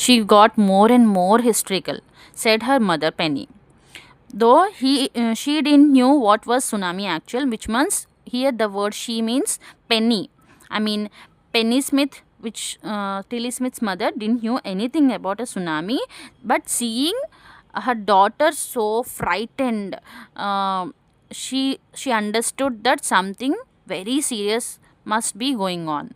She got more and more hysterical, said her mother Penny. Though she didn't knew what was tsunami actual, which means here the word she means Penny. I mean Penny Smith, which Tilly Smith's mother didn't knew anything about a tsunami, but seeing her daughter so frightened, she understood that something very serious must be going on.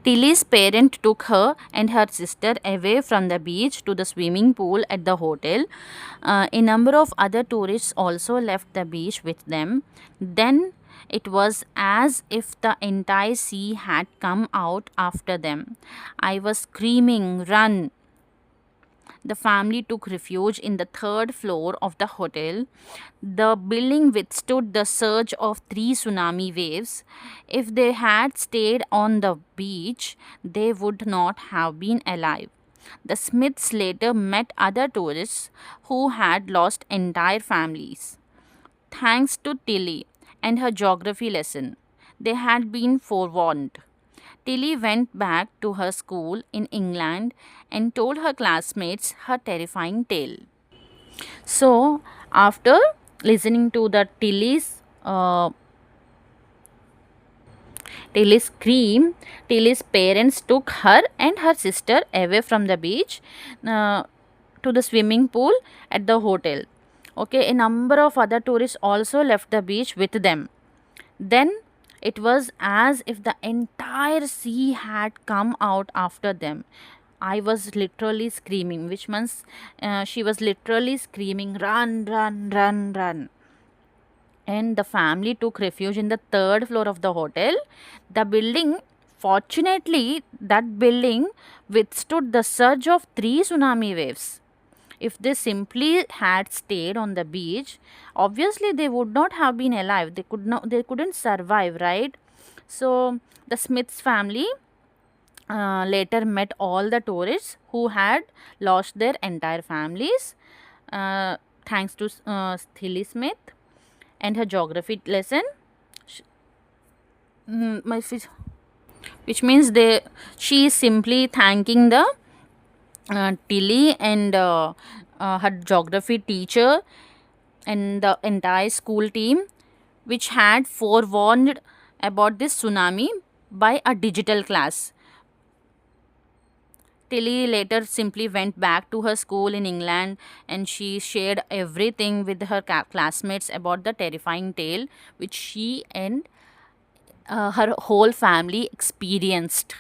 Tilly's parent took her and her sister away from the beach to the swimming pool at the hotel. A number of other tourists also left the beach with them. Then it was as if the entire sea had come out after them. I was screaming, "Run!" The family took refuge in the third floor of the hotel. The building withstood the surge of three tsunami waves. If they had stayed on the beach, they would not have been alive. The Smiths later met other tourists who had lost entire families. Thanks to Tilly and her geography lesson, they had been forewarned. Tilly went back to her school in England and told her classmates her terrifying tale. So, after listening to the Tilly's scream, Tilly's parents took her and her sister away from the beach uh, to the swimming pool at the hotel. Okay, a number of other tourists also left the beach with them. Then it was as if the entire sea had come out after them. I was literally screaming, which means she was literally screaming, "Run, run, run, run." And the family took refuge in the third floor of the hotel. The building, fortunately, that building withstood the surge of three tsunami waves. If they simply had stayed on the beach, obviously they would not have been alive. They couldn't survive, right? So the Smiths family later met all the tourists who had lost their entire families, uh, thanks to Tilly Smith and her geography lesson. Sh- mm, my phys- which means she is simply thanking the Tilly and her geography teacher and the entire school team, which had forewarned about this tsunami by a digital class. Tilly later simply went back to her school in England and she shared everything with her classmates about the terrifying tale which she and her whole family experienced.